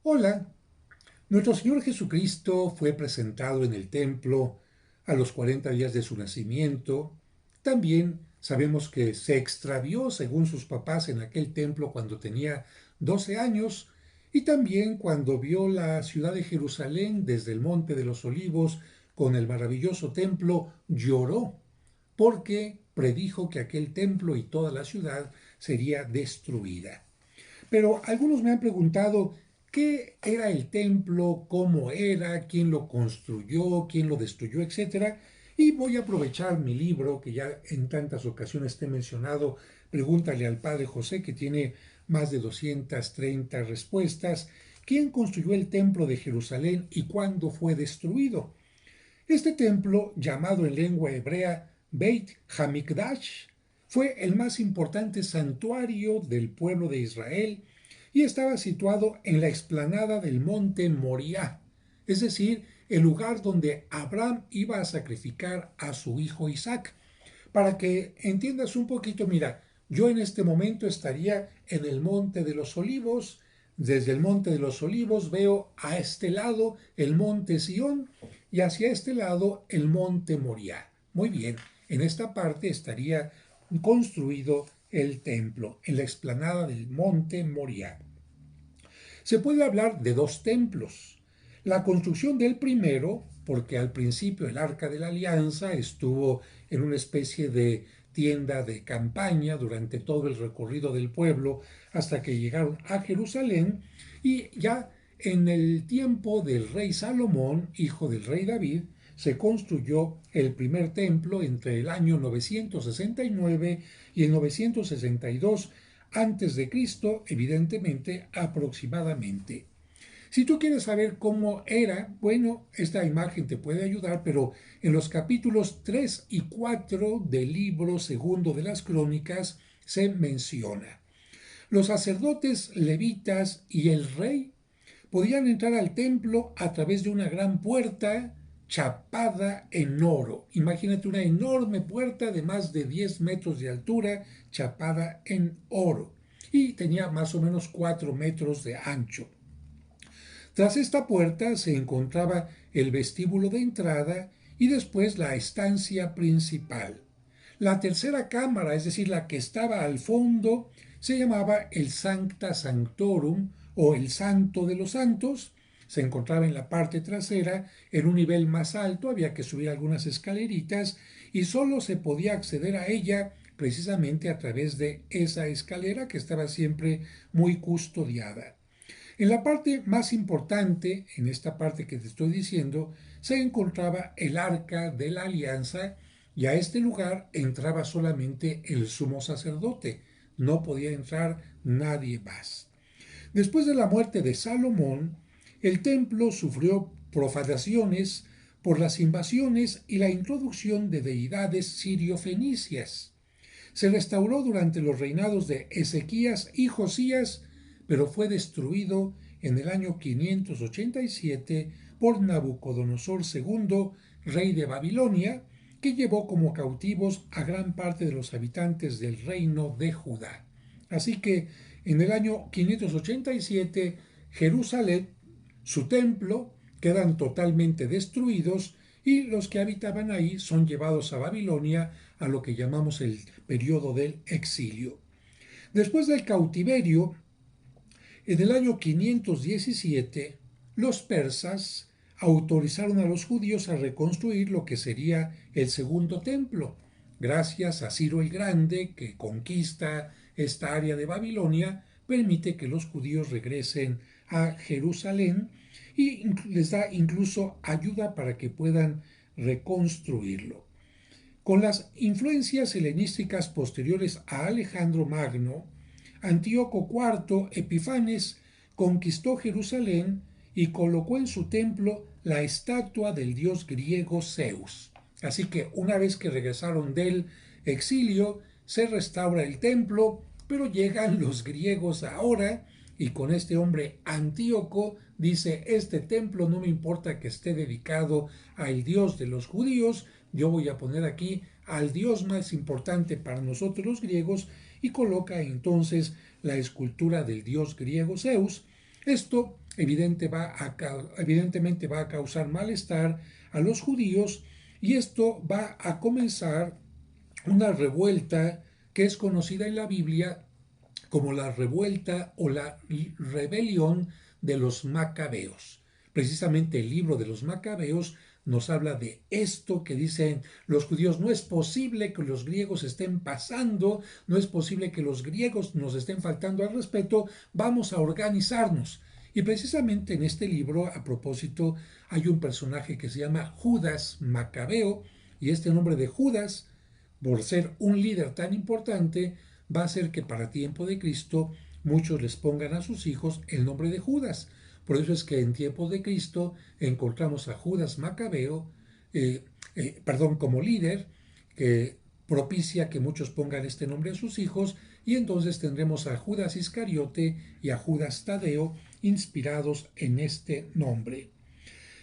Hola, nuestro Señor Jesucristo fue presentado en el templo a los 40 días de su nacimiento. También sabemos que se extravió según sus papás en aquel templo cuando tenía 12 años y también cuando vio la ciudad de Jerusalén desde el Monte de los Olivos con el maravilloso templo, lloró porque predijo que aquel templo y toda la ciudad sería destruida. Pero algunos me han preguntado qué era el templo, cómo era, quién lo construyó, quién lo destruyó, etcétera. Y voy a aprovechar mi libro, que ya en tantas ocasiones te he mencionado, Pregúntale al Padre José, que tiene más de 230 respuestas. ¿Quién construyó el templo de Jerusalén y cuándo fue destruido? Este templo, llamado en lengua hebrea Beit Hamikdash, fue el más importante santuario del pueblo de Israel y estaba situado en la explanada del monte Moriah, es decir, el lugar donde Abraham iba a sacrificar a su hijo Isaac. Para que entiendas un poquito, mira, yo en este momento estaría en el Monte de los Olivos. Desde el Monte de los Olivos veo a este lado el Monte Sión y hacia este lado el Monte Moriah. Muy bien, en esta parte estaría construido el templo, en la explanada del Monte Moriah. Se puede hablar de dos templos. La construcción del primero, porque al principio el Arca de la Alianza estuvo en una especie de tienda de campaña durante todo el recorrido del pueblo hasta que llegaron a Jerusalén y ya en el tiempo del rey Salomón, hijo del rey David, se construyó el primer templo entre el año 969 y el 962 antes de Cristo, evidentemente, aproximadamente. Si tú quieres saber cómo era, bueno, esta imagen te puede ayudar, pero en los capítulos 3 y 4 del libro segundo de las Crónicas se menciona. Los sacerdotes levitas y el rey podían entrar al templo a través de una gran puerta chapada en oro. Imagínate una enorme puerta de más de 10 metros de altura chapada en oro y tenía más o menos 4 metros de ancho. Tras esta puerta se encontraba el vestíbulo de entrada y después la estancia principal. La tercera cámara, es decir, la que estaba al fondo, se llamaba el Sancta Sanctorum o el Santo de los Santos. Se encontraba en la parte trasera, en un nivel más alto, había que subir algunas escaleritas y solo se podía acceder a ella precisamente a través de esa escalera que estaba siempre muy custodiada. En la parte más importante, en esta parte que te estoy diciendo, se encontraba el Arca de la Alianza y a este lugar entraba solamente el sumo sacerdote, no podía entrar nadie más. Después de la muerte de Salomón, el templo sufrió profanaciones por las invasiones y la introducción de deidades sirio-fenicias. Se restauró durante los reinados de Ezequías y Josías, pero fue destruido en el año 587 por Nabucodonosor II, rey de Babilonia, que llevó como cautivos a gran parte de los habitantes del reino de Judá. Así que en el año 587 Jerusalén, su templo, quedan totalmente destruidos y los que habitaban ahí son llevados a Babilonia a lo que llamamos el periodo del exilio. Después del cautiverio, en el año 517, los persas autorizaron a los judíos a reconstruir lo que sería el segundo templo. Gracias a Ciro el Grande, que conquista esta área de Babilonia, permite que los judíos regresen a Jerusalén y les da incluso ayuda para que puedan reconstruirlo. Con las influencias helenísticas posteriores a Alejandro Magno, Antíoco IV Epifanes conquistó Jerusalén y colocó en su templo la estatua del dios griego Zeus. Así que una vez que regresaron del exilio, se restaura el templo, pero llegan los griegos ahora y con este hombre Antíoco dice, este templo no me importa que esté dedicado al dios de los judíos, yo voy a poner aquí al dios más importante para nosotros los griegos y coloca entonces la escultura del dios griego Zeus. Esto evidentemente va a causar malestar a los judíos y esto va a comenzar una revuelta que es conocida en la Biblia como la revuelta o la rebelión de los macabeos. Precisamente el libro de los macabeos nos habla de esto que dicen los judíos: no es posible que los griegos estén pasando, no es posible que los griegos nos estén faltando al respeto, vamos a organizarnos. Y precisamente en este libro, a propósito, hay un personaje que se llama Judas Macabeo, y este nombre de Judas, por ser un líder tan importante, va a hacer que para tiempo de Cristo muchos les pongan a sus hijos el nombre de Judas. Por eso es que en tiempos de Cristo encontramos a Judas Macabeo, como líder, que propicia que muchos pongan este nombre a sus hijos, y entonces tendremos a Judas Iscariote y a Judas Tadeo inspirados en este nombre.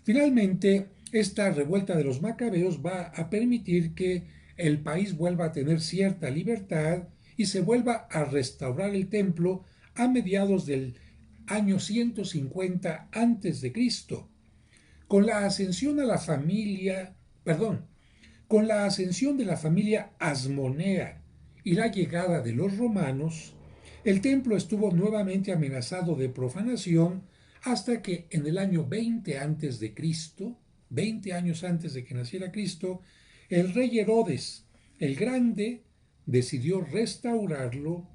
Finalmente, esta revuelta de los macabeos va a permitir que el país vuelva a tener cierta libertad y se vuelva a restaurar el templo a mediados del año 150 a.C. Con la ascensión a la familia, perdón, con la ascensión de la familia Asmonea y la llegada de los romanos, el templo estuvo nuevamente amenazado de profanación hasta que en el año 20 antes de Cristo, 20 años antes de que naciera Cristo, el rey Herodes el Grande decidió restaurarlo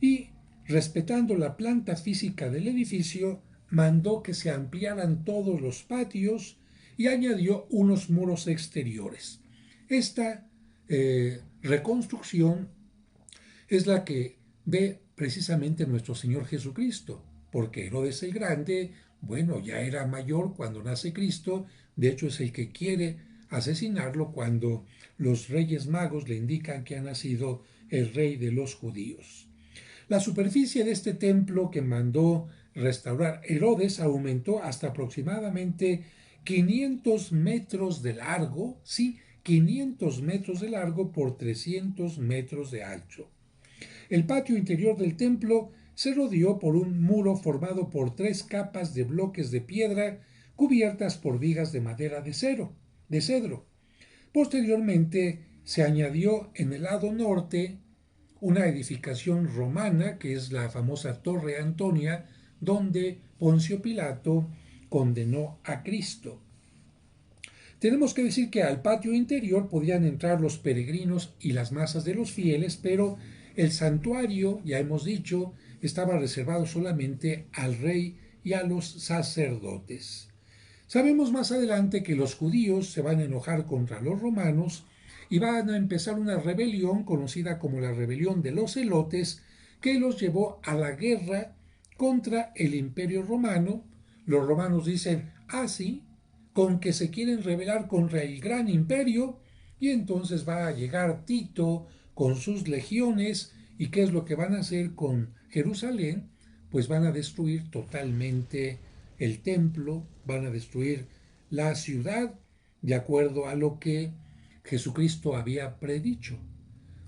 y, respetando la planta física del edificio, mandó que se ampliaran todos los patios y añadió unos muros exteriores. Esta reconstrucción es la que ve precisamente nuestro Señor Jesucristo, porque Herodes el Grande, bueno, ya era mayor cuando nace Cristo, de hecho es el que quiere asesinarlo cuando los reyes magos le indican que ha nacido el rey de los judíos. La superficie de este templo que mandó restaurar Herodes aumentó hasta aproximadamente 500 metros de largo, sí, 500 metros de largo por 300 metros de ancho. El patio interior del templo se rodeó por un muro formado por 3 capas de bloques de piedra cubiertas por vigas de madera de cedro. Posteriormente se añadió en el lado norte una edificación romana que es la famosa Torre Antonia, donde Poncio Pilato condenó a Cristo. Tenemos que decir que al patio interior podían entrar los peregrinos y las masas de los fieles, pero el santuario, ya hemos dicho, estaba reservado solamente al rey y a los sacerdotes. Sabemos más adelante que los judíos se van a enojar contra los romanos y van a empezar una rebelión conocida como la rebelión de los celotes, que los llevó a la guerra contra el imperio romano. Los romanos dicen: sí, con que se quieren rebelar contra el gran imperio, y entonces va a llegar Tito con sus legiones, y ¿qué es lo que van a hacer con Jerusalén? Pues van a destruir totalmente el templo, van a destruir la ciudad, de acuerdo a lo que Jesucristo había predicho.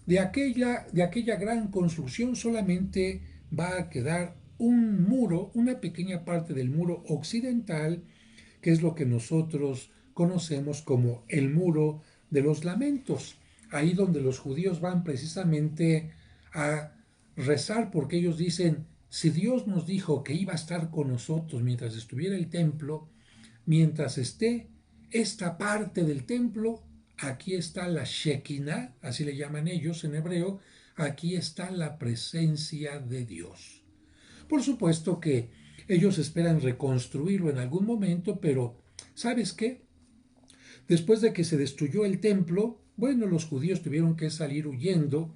De aquella gran construcción solamente va a quedar un muro, una pequeña parte del muro occidental, que es lo que nosotros conocemos como el muro de los lamentos, ahí donde los judíos van precisamente a rezar, porque ellos dicen: si Dios nos dijo que iba a estar con nosotros mientras estuviera el templo, mientras esté esta parte del templo, aquí está la Shekinah, así le llaman ellos en hebreo, aquí está la presencia de Dios. Por supuesto que ellos esperan reconstruirlo en algún momento, pero ¿sabes qué? Después de que se destruyó el templo, bueno, los judíos tuvieron que salir huyendo,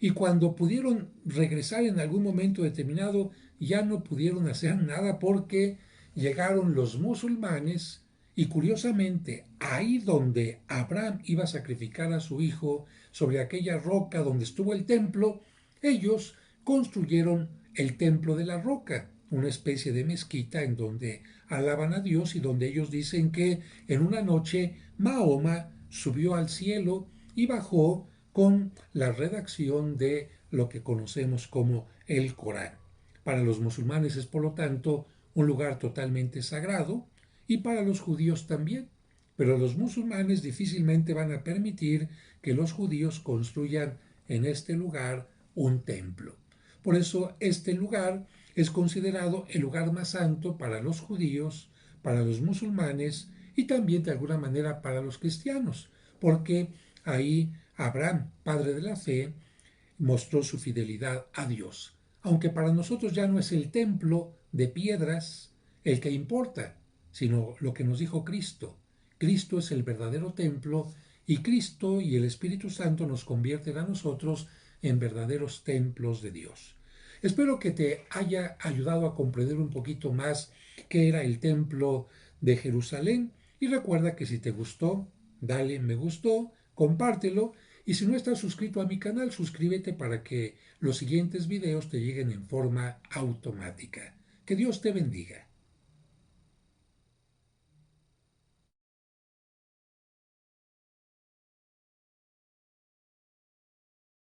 y cuando pudieron regresar en algún momento determinado, ya no pudieron hacer nada porque llegaron los musulmanes, y curiosamente, ahí donde Abraham iba a sacrificar a su hijo, sobre aquella roca donde estuvo el templo, ellos construyeron el templo de la roca, una especie de mezquita en donde alaban a Dios y donde ellos dicen que en una noche Mahoma subió al cielo y bajó con la redacción de lo que conocemos como el Corán. Para los musulmanes es, por lo tanto, un lugar totalmente sagrado, y para los judíos también. Pero los musulmanes difícilmente van a permitir que los judíos construyan en este lugar un templo. Por eso este lugar es considerado el lugar más santo para los judíos, para los musulmanes y también de alguna manera para los cristianos, porque ahí Abraham, padre de la fe, mostró su fidelidad a Dios. Aunque para nosotros ya no es el templo de piedras el que importa, sino lo que nos dijo Cristo. Cristo es el verdadero templo y Cristo y el Espíritu Santo nos convierten a nosotros en verdaderos templos de Dios. Espero que te haya ayudado a comprender un poquito más qué era el templo de Jerusalén y recuerda que si te gustó, dale me gustó, compártelo y si no estás suscrito a mi canal, suscríbete para que los siguientes videos te lleguen en forma automática. Que Dios te bendiga.